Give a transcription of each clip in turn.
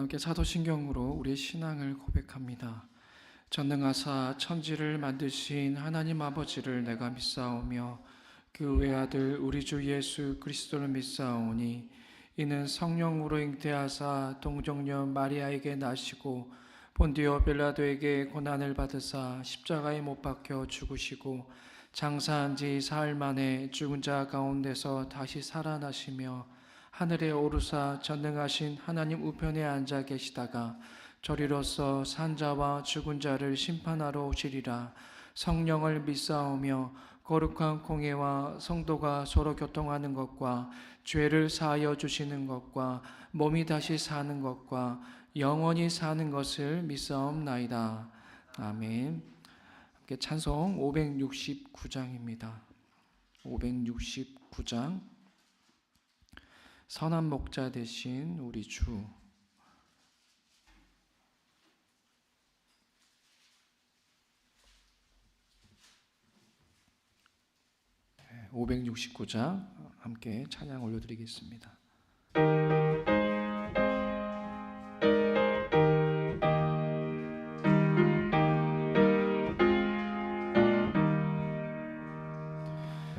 함께 사도신경으로 우리의 신앙을 고백합니다. 전능하사 천지를 만드신 하나님 아버지를 내가 믿사오며 그 외아들 우리 주 예수 그리스도를 믿사오니 이는 성령으로 잉태하사 동정녀 마리아에게 나시고 본디오 빌라도에게 고난을 받으사 십자가에 못 박혀 죽으시고 장사한 지 사흘 만에 죽은 자 가운데서 다시 살아나시며 하늘에 오르사 전능하신 하나님 우편에 앉아 계시다가 저리로서 산자와 죽은 자를 심판하러 오시리라. 성령을 믿사오며 거룩한 공예와 성도가 서로 교통하는 것과 죄를 사하여 주시는 것과 몸이 다시 사는 것과 영원히 사는 것을 믿사옵나이다. 아멘. 함께 찬송 569장입니다. 569장 선한 목자 되신 우리 주. 569장 함께 찬양 올려드리겠습니다.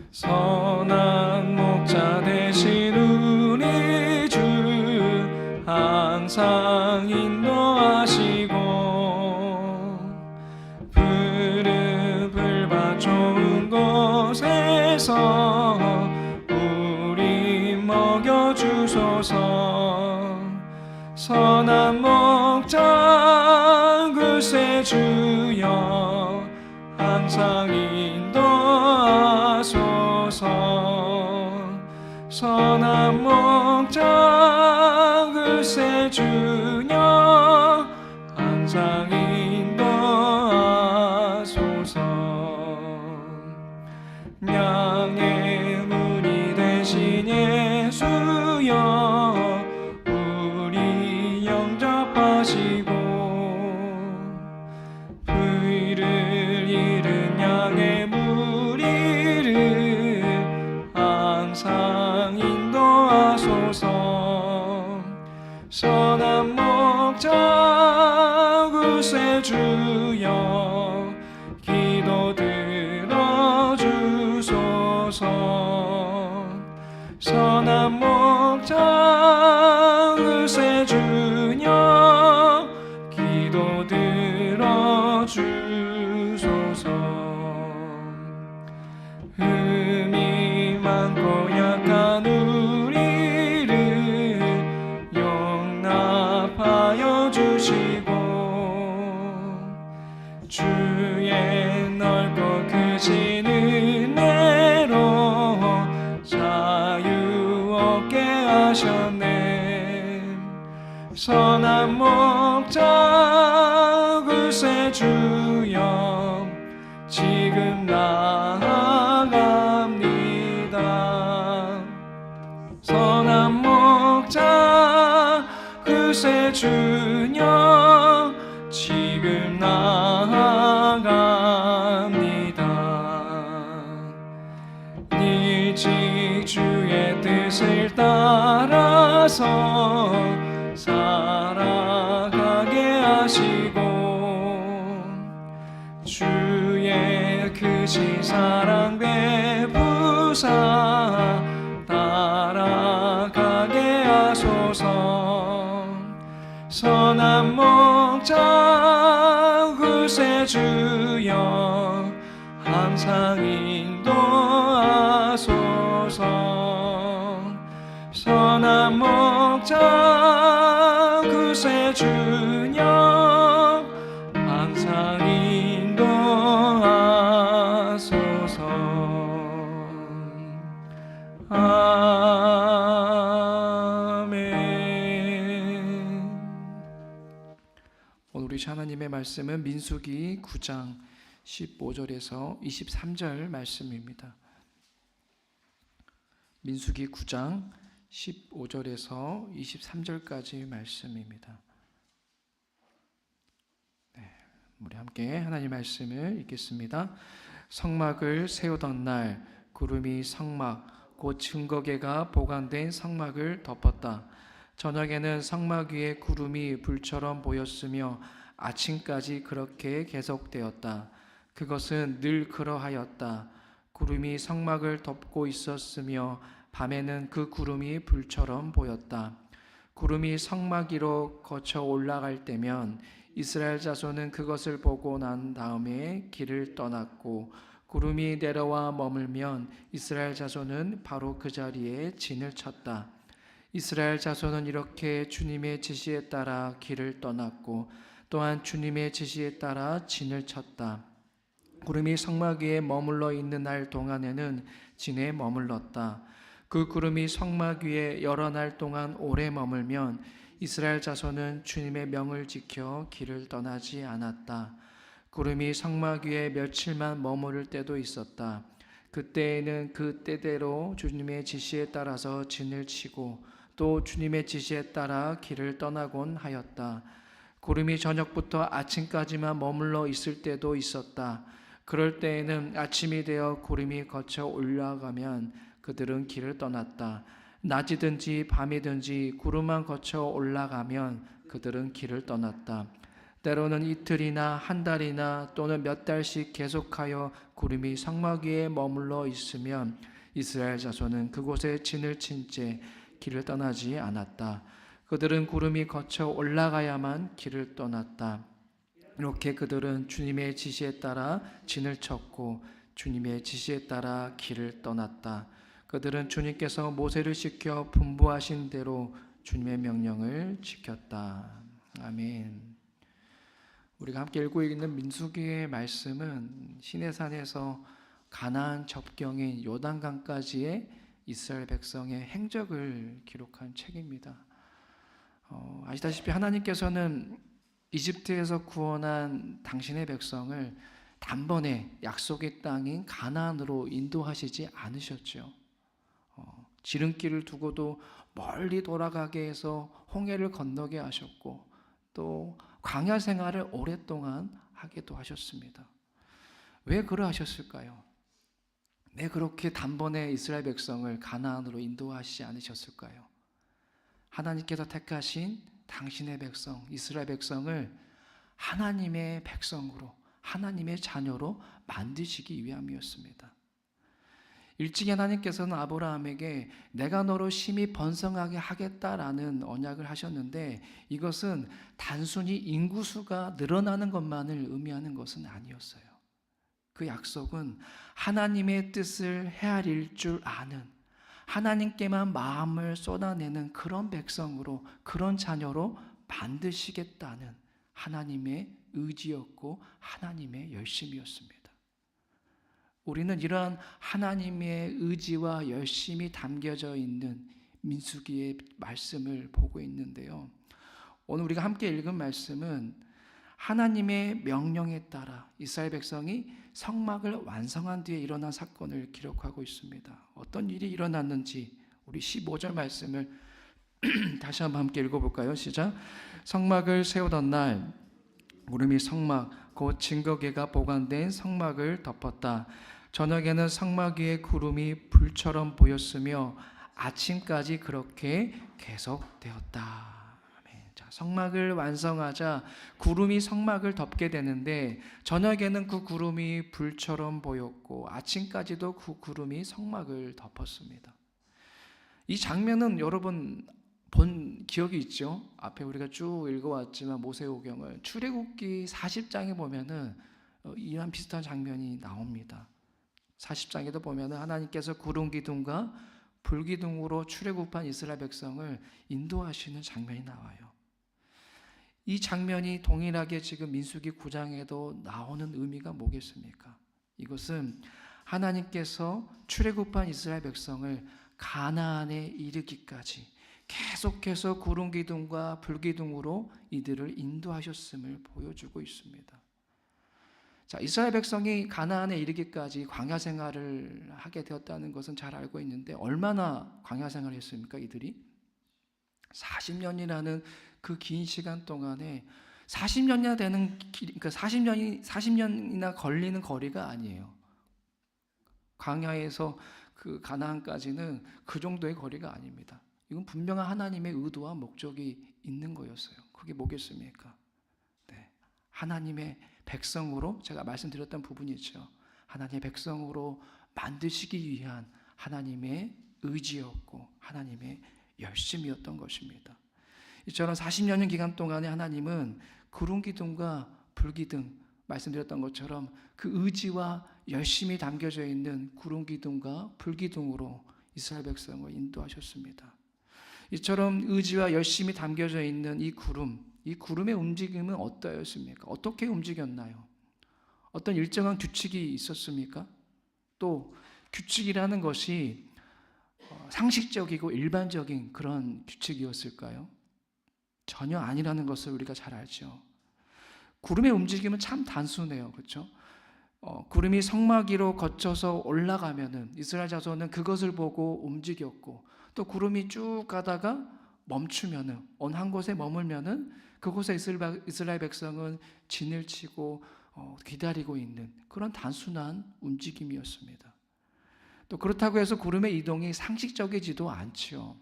선한 목자 되신 우리 주 항상 인도하시고 푸른 밭 좋은 곳에서 우리 먹여주소서. 선한 목자 글쎄 주여 항상 인도하소서. 선한 목자 글쎄 주여 항상 인도하소서. 양의 문이 되신 예수여 우리 영접하시고 의를 잃은 양의 무리를 항상 인도하소서. 선한 목자 구세 주여 기도 들어주소서. 선한 목자 구세 주여 기도 들어주소서. 흠이 많고 약한 우리를 용납하여 주시고 주의 넓고 크신 은혜로 자유 얻게 하셨네. 선한 목자 글쎄 주여 지금 나아갑니다. 선한 목자 글쎄 주여 지금 나아갑니다. 일찍 주의 뜻을 따라서 살아가게 하시고 주의 크신 사랑 베푸사 따라가게 하소서. 선한 목자 글쎄 주여 항상 인도하소서. 선한 목자 글쎄 주여 항상 인도하소서. 아멘. 오늘 우리 하나님의 말씀은 민수기 9장 15절에서 23절 말씀입니다. 민수기 9장 15절에서 23절까지 말씀입니다. 우리 함께 하나님 말씀을 읽겠습니다. 성막을 세우던 날 구름이 성막 곧 증거궤가 보관된 성막을 덮었다. 저녁에는 성막 위에 구름이 불처럼 보였으며 아침까지 그렇게 계속되었다. 그것은 늘 그러하였다. 구름이 성막을 덮고 있었으며 밤에는 그 구름이 불처럼 보였다. 구름이 성막 위로 거쳐 올라갈 때면 이스라엘 자손은 그것을 보고 난 다음에 길을 떠났고, 구름이 내려와 머물면 이스라엘 자손은 바로 그 자리에 진을 쳤다. 이스라엘 자손은 이렇게 주님의 지시에 따라 길을 떠났고 또한 주님의 지시에 따라 진을 쳤다. 구름이 성막 위에 머물러 있는 날 동안에는 진에 머물렀다. 그 구름이 성막 위에 여러 날 동안 오래 머물면 이스라엘 자손은 주님의 명을 지켜 길을 떠나지 않았다. 구름이 성막 위에 며칠만 머무를 때도 있었다. 그때에는 그 때대로 주님의 지시에 따라서 진을 치고 또 주님의 지시에 따라 길을 떠나곤 하였다. 구름이 저녁부터 아침까지만 머물러 있을 때도 있었다. 그럴 때에는 아침이 되어 구름이 거쳐 올라가면 그들은 길을 떠났다. 낮이든지 밤이든지 구름만 거쳐 올라가면 그들은 길을 떠났다. 때로는 이틀이나 한 달이나 또는 몇 달씩 계속하여 구름이 성막 위에 머물러 있으면 이스라엘 자손은 그곳에 진을 친 채 길을 떠나지 않았다. 그들은 구름이 거쳐 올라가야만 길을 떠났다. 이렇게 그들은 주님의 지시에 따라 진을 쳤고 주님의 지시에 따라 길을 떠났다. 그들은 주님께서 모세를 시켜 분부하신 대로 주님의 명령을 지켰다. 아멘. 우리가 함께 읽고 있는 민수기의 말씀은 시내산에서 가나안 접경인 요단강까지의 이스라엘 백성의 행적을 기록한 책입니다. 아시다시피 하나님께서는 이집트에서 구원한 당신의 백성을 단번에 약속의 땅인 가나안으로 인도하시지 않으셨죠. 지름길을 두고도 멀리 돌아가게 해서 홍해를 건너게 하셨고 또 광야 생활을 오랫동안 하기도 하셨습니다. 왜 그러하셨을까요? 왜 그렇게 단번에 이스라엘 백성을 가나안으로 인도하시지 않으셨을까요? 하나님께서 택하신 당신의 백성, 이스라엘 백성을 하나님의 백성으로, 하나님의 자녀로 만드시기 위함이었습니다. 일찍이 하나님께서는 아브라함에게 내가 너로 심히 번성하게 하겠다라는 언약을 하셨는데 이것은 단순히 인구수가 늘어나는 것만을 의미하는 것은 아니었어요. 그 약속은 하나님의 뜻을 헤아릴 줄 아는, 하나님께만 마음을 쏟아내는 그런 백성으로, 그런 자녀로 만드시겠다는 하나님의 의지였고 하나님의 열심이었습니다. 우리는 이러한 하나님의 의지와 열심이 담겨져 있는 민수기의 말씀을 보고 있는데요. 오늘 우리가 함께 읽은 말씀은 하나님의 명령에 따라 이스라엘 백성이 성막을 완성한 뒤에 일어난 사건을 기록하고 있습니다. 어떤 일이 일어났는지 우리 15절 말씀을 다시 한번 함께 읽어볼까요? 시작. 성막을 세우던 날 구름이 성막 곧 증거궤가 보관된 성막을 덮었다. 저녁에는 성막 위에 구름이 불처럼 보였으며 아침까지 그렇게 계속되었다. 성막을 완성하자 구름이 성막을 덮게 되는데 저녁에는 그 구름이 불처럼 보였고 아침까지도 그 구름이 성막을 덮었습니다. 이 장면은 여러분 본 기억이 있죠? 앞에 우리가 쭉 읽어왔지만 모세오경을 출애굽기 40장에 보면은 이런 비슷한 장면이 나옵니다. 40장에도 보면은 하나님께서 구름 기둥과 불 기둥으로 출애굽한 이스라엘 백성을 인도하시는 장면이 나와요. 이 장면이 동일하게 지금 민수기 9장에도 나오는 의미가 뭐겠습니까? 이것은 하나님께서 출애굽한 이스라엘 백성을 가나안에 이르기까지 계속해서 구름 기둥과 불 기둥으로 이들을 인도하셨음을 보여주고 있습니다. 자, 이스라엘 백성이 가나안에 이르기까지 광야 생활을 하게 되었다는 것은 잘 알고 있는데 얼마나 광야 생활을 했습니까? 이들이 40년이라는 그 긴 시간 동안에 40년이나 되는 그러니까 40년이나 걸리는 거리가 아니에요. 광야에서 그 가나안까지는 그 정도의 거리가 아닙니다. 이건 분명한 하나님의 의도와 목적이 있는 거였어요. 그게 뭐겠습니까? 네. 하나님의 백성으로, 제가 말씀드렸던 부분이죠. 하나님의 백성으로 만드시기 위한 하나님의 의지였고 하나님의 열심이었던 것입니다. 이처럼 40년 기간 동안에 하나님은 구름 기둥과 불 기둥, 말씀드렸던 것처럼 그 의지와 열심이 담겨져 있는 구름 기둥과 불 기둥으로 이스라엘 백성을 인도하셨습니다. 이처럼 의지와 열심이 담겨져 있는 이 구름의 움직임은 어떠했습니까? 어떻게 움직였나요? 어떤 일정한 규칙이 있었습니까? 또 규칙이라는 것이 상식적이고 일반적인 그런 규칙이었을까요? 전혀 아니라는 것을 우리가 잘 알죠. 구름의 움직임은 참 단순해요. 그렇죠? 구름이 성막 위로 거쳐서 올라가면은 이스라엘 자손은 그것을 보고 움직였고, 또 구름이 쭉 가다가 멈추면은 어느 한 곳에 머물면은 그곳에 이스라엘 백성은 진을 치고 기다리고 있는 그런 단순한 움직임이었습니다. 또 그렇다고 해서 구름의 이동이 상식적이지도 않지요.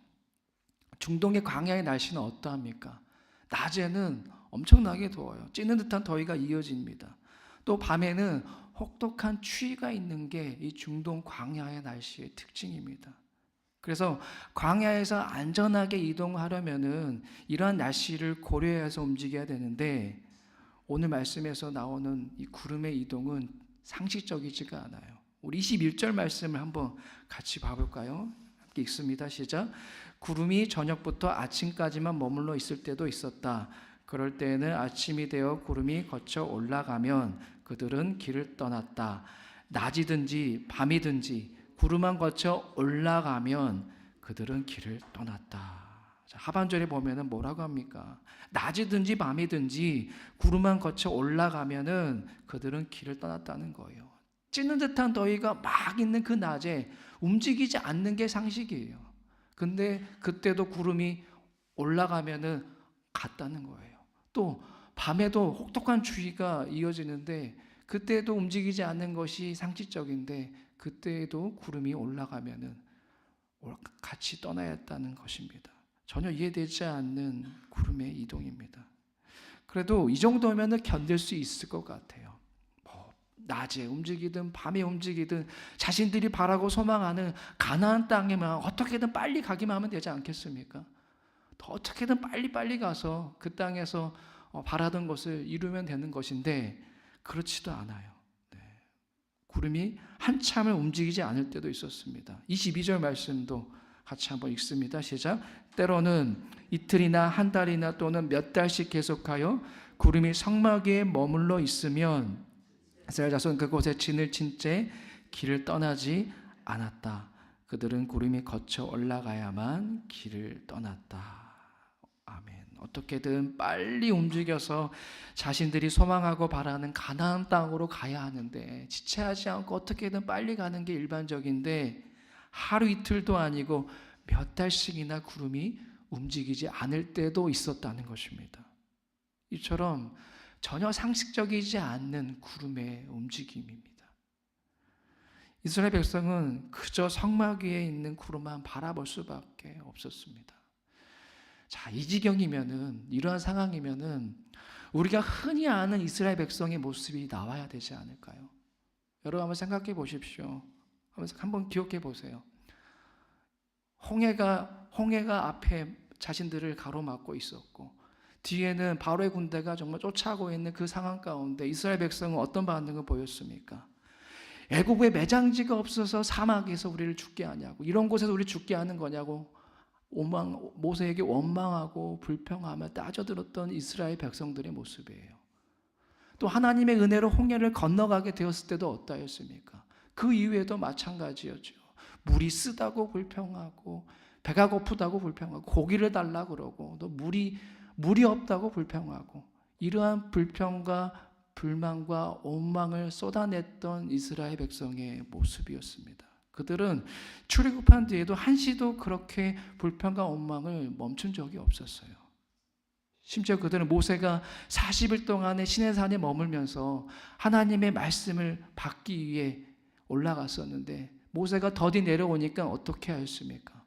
중동의 광야의 날씨는 어떠합니까? 낮에는 엄청나게 더워요. 찌는 듯한 더위가 이어집니다. 또 밤에는 혹독한 추위가 있는 게 이 중동 광야의 날씨의 특징입니다. 그래서 광야에서 안전하게 이동하려면은 이러한 날씨를 고려해서 움직여야 되는데, 오늘 말씀에서 나오는 이 구름의 이동은 상식적이지가 않아요. 우리 21절 말씀을 한번 같이 봐볼까요? 함께 읽습니다. 시작. 구름이 저녁부터 아침까지만 머물러 있을 때도 있었다. 그럴 때에는 아침이 되어 구름이 거쳐 올라가면 그들은 길을 떠났다. 낮이든지 밤이든지 구름만 거쳐 올라가면 그들은 길을 떠났다. 자, 하반절에 보면은 뭐라고 합니까? 낮이든지 밤이든지 구름만 거쳐 올라가면은 그들은 길을 떠났다는 거예요. 찌는 듯한 더위가 막 있는 그 낮에 움직이지 않는 게 상식이에요. 근데 그때도 구름이 올라가면은 갔다는 거예요. 또 밤에도 혹독한 추위가 이어지는데 그때도 움직이지 않는 것이 상식적인데 그때에도 구름이 올라가면은 같이 떠나야 했다는 것입니다. 전혀 이해되지 않는 구름의 이동입니다. 그래도 이 정도면은 견딜 수 있을 것 같아요. 낮에 움직이든 밤에 움직이든 자신들이 바라고 소망하는 가나안 땅에만 어떻게든 빨리 가기만 하면 되지 않겠습니까? 더 어떻게든 빨리 가서 그 땅에서 바라던 것을 이루면 되는 것인데 그렇지도 않아요. 네. 구름이 한참을 움직이지 않을 때도 있었습니다. 22절 말씀도 같이 한번 읽습니다. 시작. 때로는 이틀이나 한 달이나 또는 몇 달씩 계속하여 구름이 성막 위에 머물러 있으면 이스라엘 자손 그곳에 진을 친 채 길을 떠나지 않았다. 그들은 구름이 거쳐 올라가야만 길을 떠났다. 아멘. 어떻게든 빨리 움직여서 자신들이 소망하고 바라는 가나안 땅으로 가야 하는데 지체하지 않고 어떻게든 빨리 가는 게 일반적인데 하루 이틀도 아니고 몇 달씩이나 구름이 움직이지 않을 때도 있었다는 것입니다. 이처럼 전혀 상식적이지 않는 구름의 움직임입니다. 이스라엘 백성은 그저 성막 위에 있는 구름만 바라볼 수밖에 없었습니다. 자, 이 지경이면은, 이러한 상황이면은 우리가 흔히 아는 이스라엘 백성의 모습이 나와야 되지 않을까요? 여러분 한번 생각해 보십시오. 한번 기억해 보세요. 홍해가 앞에 자신들을 가로막고 있었고 뒤에는 바로의 군대가 정말 쫓아오고 있는 그 상황 가운데 이스라엘 백성은 어떤 반응을 보였습니까? 애국의 매장지가 없어서 사막에서 우리를 죽게 하냐고, 이런 곳에서 우리 죽게 하는 거냐고 모세에게 원망하고 불평하며 따져들었던 이스라엘 백성들의 모습이에요. 또 하나님의 은혜로 홍해를 건너가게 되었을 때도 어떠했습니까? 그 이후에도 마찬가지였죠. 물이 쓰다고 불평하고 배가 고프다고 불평하고 고기를 달라 그러고 또 물이 없다고 불평하고 이러한 불평과 불만과 원망을 쏟아냈던 이스라엘 백성의 모습이었습니다. 그들은 출애굽한 뒤에도 한시도 그렇게 불평과 원망을 멈춘 적이 없었어요. 심지어 그들은 모세가 40일 동안의 시내산에 머물면서 하나님의 말씀을 받기 위해 올라갔었는데 모세가 더디 내려오니까 어떻게 하였습니까?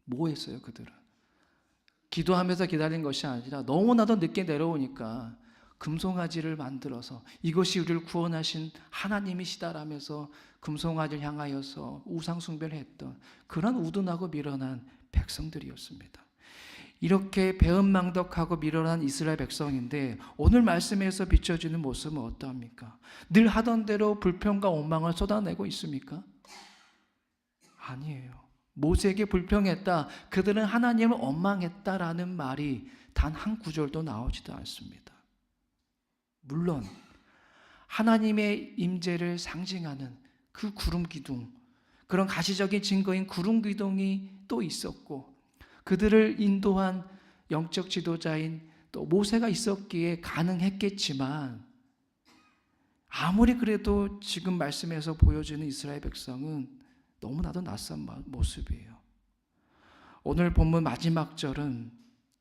뭐 했어요 그들은? 기도하면서 기다린 것이 아니라 너무나도 늦게 내려오니까 금송아지를 만들어서 이것이 우리를 구원하신 하나님이시다라면서 금송아지를 향하여서 우상 숭배를 했던 그런 우둔하고 미련한 백성들이었습니다. 이렇게 배은망덕하고 미련한 이스라엘 백성인데 오늘 말씀에서 비춰지는 모습은 어떠합니까? 늘 하던 대로 불평과 원망을 쏟아내고 있습니까? 아니에요. 모세에게 불평했다, 그들은 하나님을 원망했다라는 말이 단 한 구절도 나오지도 않습니다. 물론 하나님의 임재를 상징하는 그 구름 기둥, 그런 가시적인 증거인 구름 기둥이 또 있었고 그들을 인도한 영적 지도자인 또 모세가 있었기에 가능했겠지만 아무리 그래도 지금 말씀에서 보여주는 이스라엘 백성은 너무나도 낯선 모습이에요. 오늘 본문 마지막 절은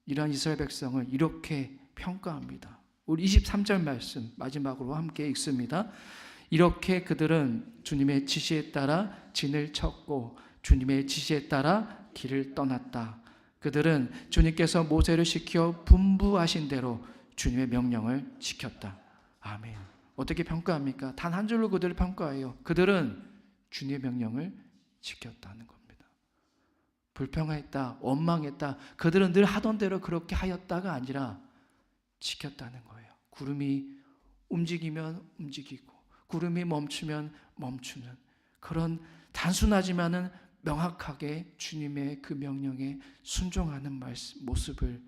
이러한 이스라엘 백성을 이렇게 평가합니다. 우리 23절 말씀 마지막으로 함께 읽습니다. 이렇게 그들은 주님의 지시에 따라 진을 쳤고 주님의 지시에 따라 길을 떠났다. 그들은 주님께서 모세를 시켜 분부하신 대로 주님의 명령을 지켰다. 아멘. 어떻게 평가합니까? 단 한 줄로 그들을 평가해요. 그들은 주님의 명령을 지켰다는 겁니다. 불평했다, 원망했다. 그들은 늘 하던 대로 그렇게 하였다가 아니라 지켰다는 거예요. 구름이 움직이면 움직이고 구름이 멈추면 멈추는 그런 단순하지만은 명확하게 주님의 그 명령에 순종하는 모습을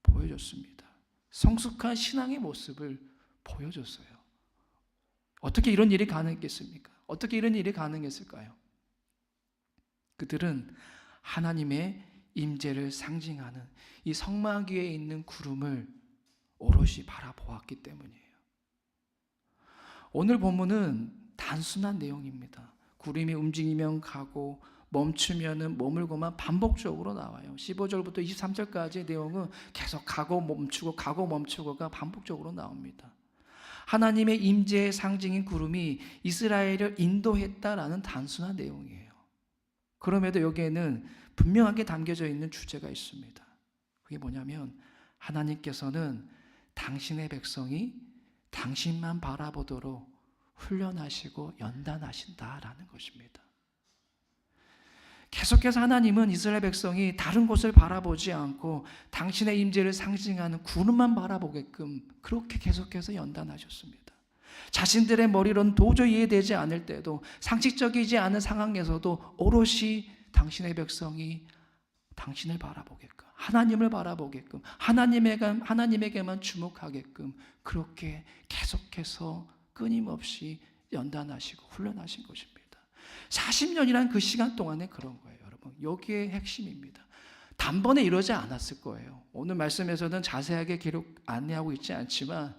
보여줬습니다. 성숙한 신앙의 모습을 보여줬어요. 어떻게 이런 일이 가능했겠습니까? 어떻게 이런 일이 가능했을까요? 그들은 하나님의 임재를 상징하는 이 성막 위에 있는 구름을 오롯이 바라보았기 때문이에요. 오늘 본문은 단순한 내용입니다. 구름이 움직이면 가고 멈추면 머물고만 반복적으로 나와요. 15절부터 23절까지의 내용은 계속 가고 멈추고가 반복적으로 나옵니다. 하나님의 임재의 상징인 구름이 이스라엘을 인도했다라는 단순한 내용이에요. 그럼에도 여기에는 분명하게 담겨져 있는 주제가 있습니다. 그게 뭐냐면 하나님께서는 당신의 백성이 당신만 바라보도록 훈련하시고 연단하신다라는 것입니다. 계속해서 하나님은 이스라엘 백성이 다른 곳을 바라보지 않고 당신의 임재를 상징하는 구름만 바라보게끔 그렇게 계속해서 연단하셨습니다. 자신들의 머리로는 도저히 이해되지 않을 때도 상식적이지 않은 상황에서도 오롯이 당신의 백성이 당신을 바라보게끔, 하나님을 바라보게끔, 하나님에게만 주목하게끔 그렇게 계속해서 끊임없이 연단하시고 훈련하신 것입니다. 40년이라는 그 시간 동안에 그런 거예요, 여러분. 여기에 핵심입니다. 단번에 이러지 않았을 거예요. 오늘 말씀에서는 자세하게 기록 안내하고 있지 않지만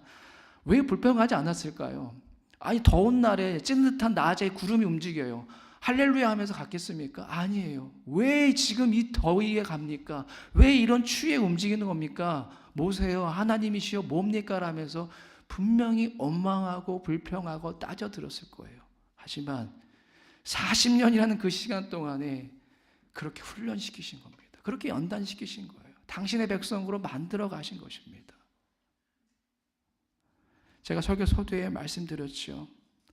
왜 불평하지 않았을까요? 아니, 더운 날에 찐듯한 낮에 구름이 움직여요. 할렐루야 하면서 갔겠습니까? 아니에요. 왜 지금 이 더위에 갑니까? 왜 이런 추위에 움직이는 겁니까? 모세요, 하나님이시여 뭡니까? 라면서 분명히 원망하고 불평하고 따져 들었을 거예요. 하지만 40년이라는 그 시간 동안에 그렇게 훈련시키신 겁니다. 그렇게 연단시키신 거예요. 당신의 백성으로 만들어 가신 것입니다. 제가 설교 서두에 말씀드렸죠.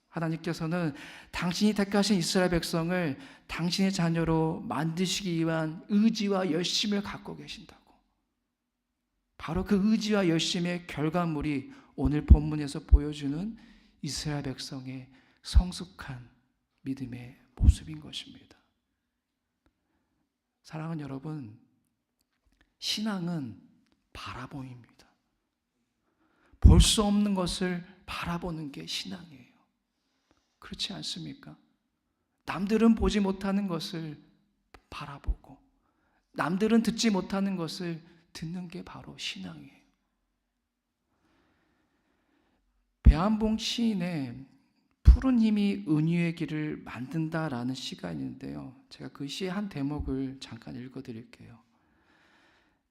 하나님께서는 당신이 택하신 이스라엘 백성을 당신의 자녀로 만드시기 위한 의지와 열심을 갖고 계신다고. 바로 그 의지와 열심의 결과물이 오늘 본문에서 보여주는 이스라엘 백성의 성숙한 믿음의 모습인 것입니다. 사랑하는 여러분, 신앙은 바라봄입니다. 볼 수 없는 것을 바라보는 게 신앙이에요. 그렇지 않습니까? 남들은 보지 못하는 것을 바라보고 남들은 듣지 못하는 것을 듣는 게 바로 신앙이에요. 배한봉 시인의 푸른 힘이 은유의 길을 만든다라는 시가 있는데요. 제가 그 시의 한 대목을 잠깐 읽어드릴게요.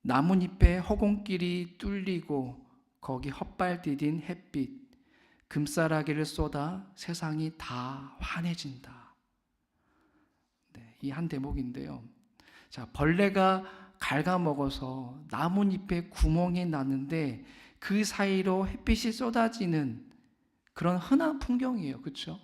나뭇잎에 허공길이 뚫리고 거기 헛발 디딘 햇빛 금싸라기를 쏟아 세상이 다 환해진다. 네, 이 한 대목인데요. 자, 벌레가 갉아먹어서 나뭇잎에 구멍이 났는데 그 사이로 햇빛이 쏟아지는 그런 흔한 풍경이에요. 그렇죠?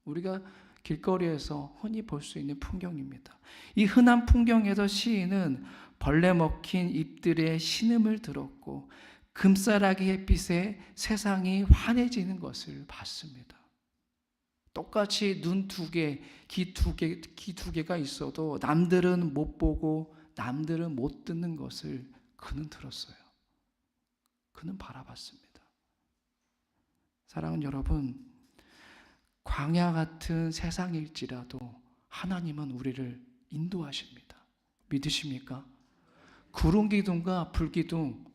우리가 길거리에서 흔히 볼 수 있는 풍경입니다. 이 흔한 풍경에서 시인은 벌레 먹힌 잎들의 신음을 들었고 금싸라기 햇빛에 세상이 환해지는 것을 봤습니다. 똑같이 눈 두 개, 귀 두 개가 있어도 남들은 못 보고 남들은 못 듣는 것을 그는 들었어요. 그는 바라봤습니다. 사랑하는 여러분, 광야 같은 세상일지라도 하나님은 우리를 인도하십니다. 믿으십니까? 구름 기둥과 불 기둥,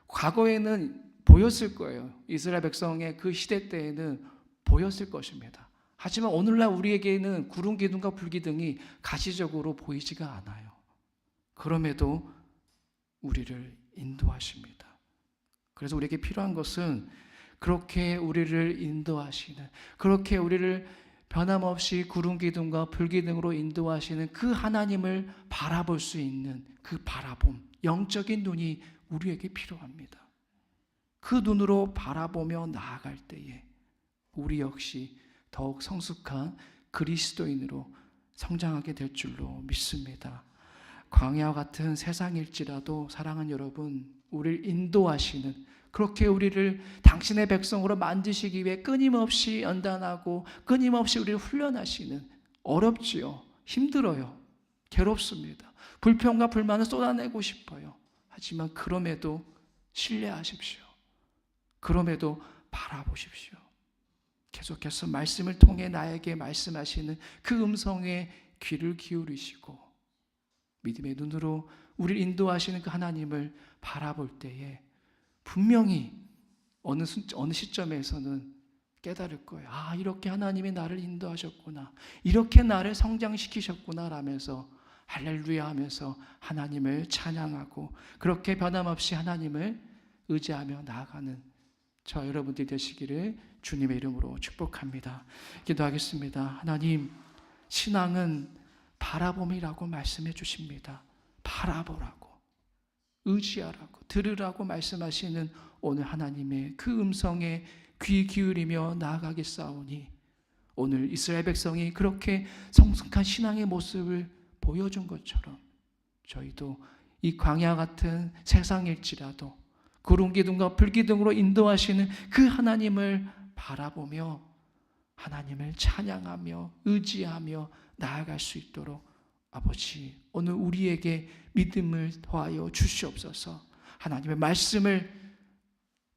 과거에는 보였을 거예요. 이스라엘 백성의 그 시대 때에는 보였을 것입니다. 하지만 오늘날 우리에게는 구름 기둥과 불 기둥이 가시적으로 보이지가 않아요. 그럼에도 우리를 인도하십니다. 그래서 우리에게 필요한 것은 그렇게 우리를 인도하시는, 그렇게 우리를 변함없이 구름 기둥과 불 기둥으로 인도하시는 그 하나님을 바라볼 수 있는 그 바라봄, 영적인 눈이 우리에게 필요합니다. 그 눈으로 바라보며 나아갈 때에 우리 역시 더욱 성숙한 그리스도인으로 성장하게 될 줄로 믿습니다. 광야와 같은 세상일지라도 사랑하는 여러분, 우리를 인도하시는, 그렇게 우리를 당신의 백성으로 만드시기 위해 끊임없이 연단하고 끊임없이 우리를 훈련하시는, 어렵지요. 힘들어요. 괴롭습니다. 불평과 불만을 쏟아내고 싶어요. 하지만 그럼에도 신뢰하십시오. 그럼에도 바라보십시오. 계속해서 말씀을 통해 나에게 말씀하시는 그 음성에 귀를 기울이시고 믿음의 눈으로 우리를 인도하시는 그 하나님을 바라볼 때에 분명히 어느 시점에서는 깨달을 거예요. 아, 이렇게 하나님이 나를 인도하셨구나, 이렇게 나를 성장시키셨구나 라면서 할렐루야 하면서 하나님을 찬양하고 그렇게 변함없이 하나님을 의지하며 나아가는 저 여러분들이 되시기를 주님의 이름으로 축복합니다. 기도하겠습니다. 하나님, 신앙은 바라봄이라고 말씀해 주십니다. 바라보라고, 의지하라고, 들으라고 말씀하시는 오늘 하나님의 그 음성에 귀 기울이며 나아가겠사오니 오늘 이스라엘 백성이 그렇게 성숙한 신앙의 모습을 보여준 것처럼 저희도 이 광야 같은 세상일지라도 구름 기둥과 불 기둥으로 인도하시는 그 하나님을 바라보며 하나님을 찬양하며 의지하며 나아갈 수 있도록 아버지, 오늘 우리에게 믿음을 더하여 주시옵소서. 하나님의 말씀을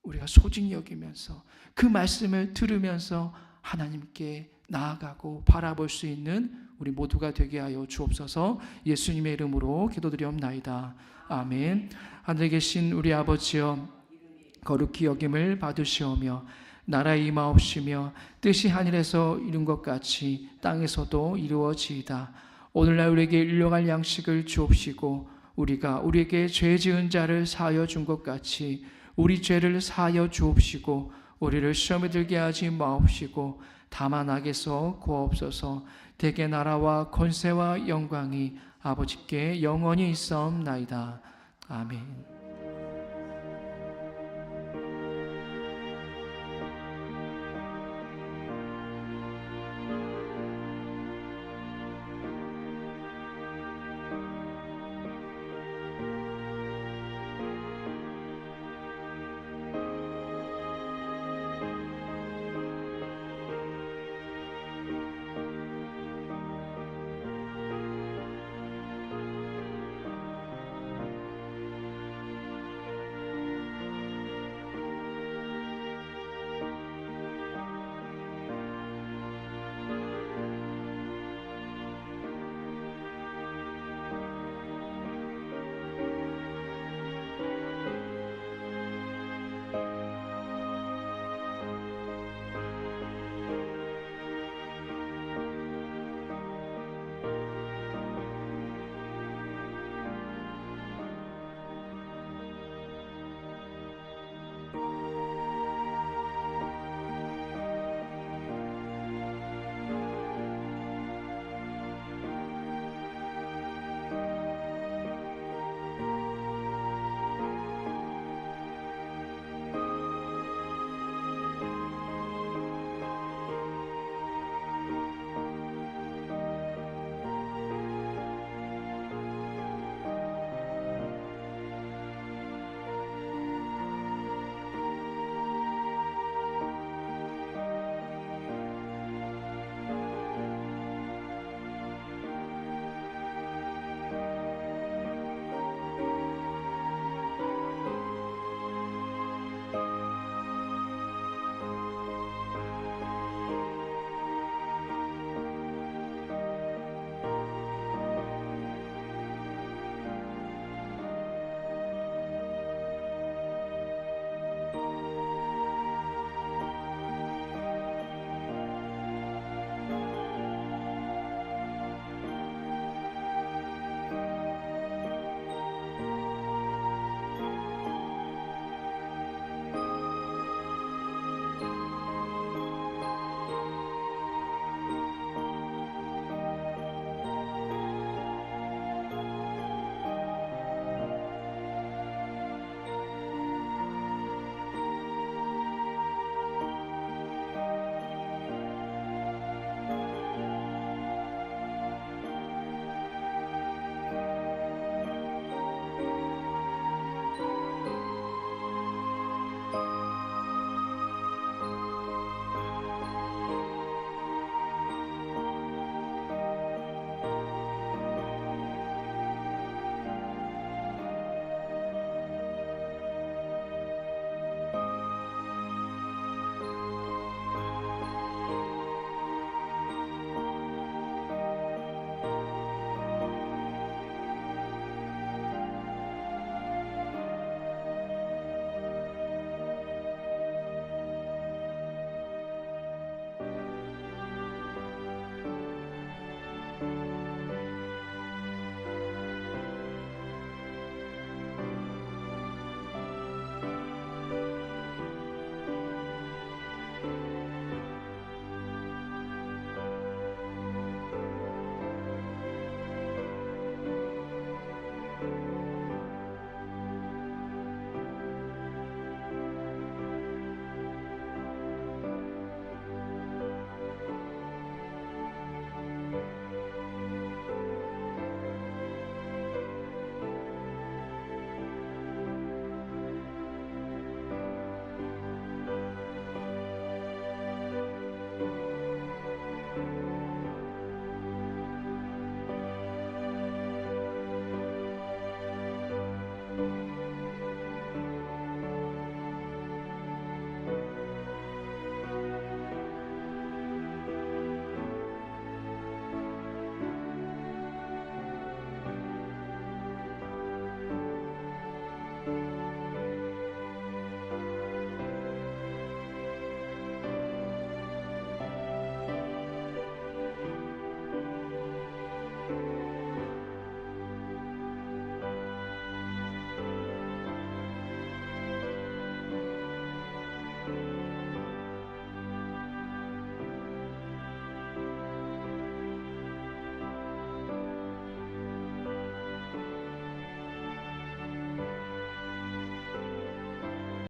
우리가 소중히 여기면서 그 말씀을 들으면서 하나님께 나아가고 바라볼 수 있는 우리 모두가 되게 하여 주옵소서. 예수님의 이름으로 기도드리옵나이다. 아멘. 하늘에 계신 우리 아버지여, 거룩히 여김을 받으시오며 나라의 임하옵시며 뜻이 하늘에서 이룬 것 같이 땅에서도 이루어지이다. 오늘날 우리에게 일용할 양식을 주옵시고 우리가 우리에게 죄 지은 자를 사하여 준 것 같이 우리 죄를 사하여 주옵시고 우리를 시험에 들게 하지 마옵시고 다만 악에서 구하옵소서. 대개 나라와 권세와 영광이 아버지께 영원히 있사옵나이다. 아멘.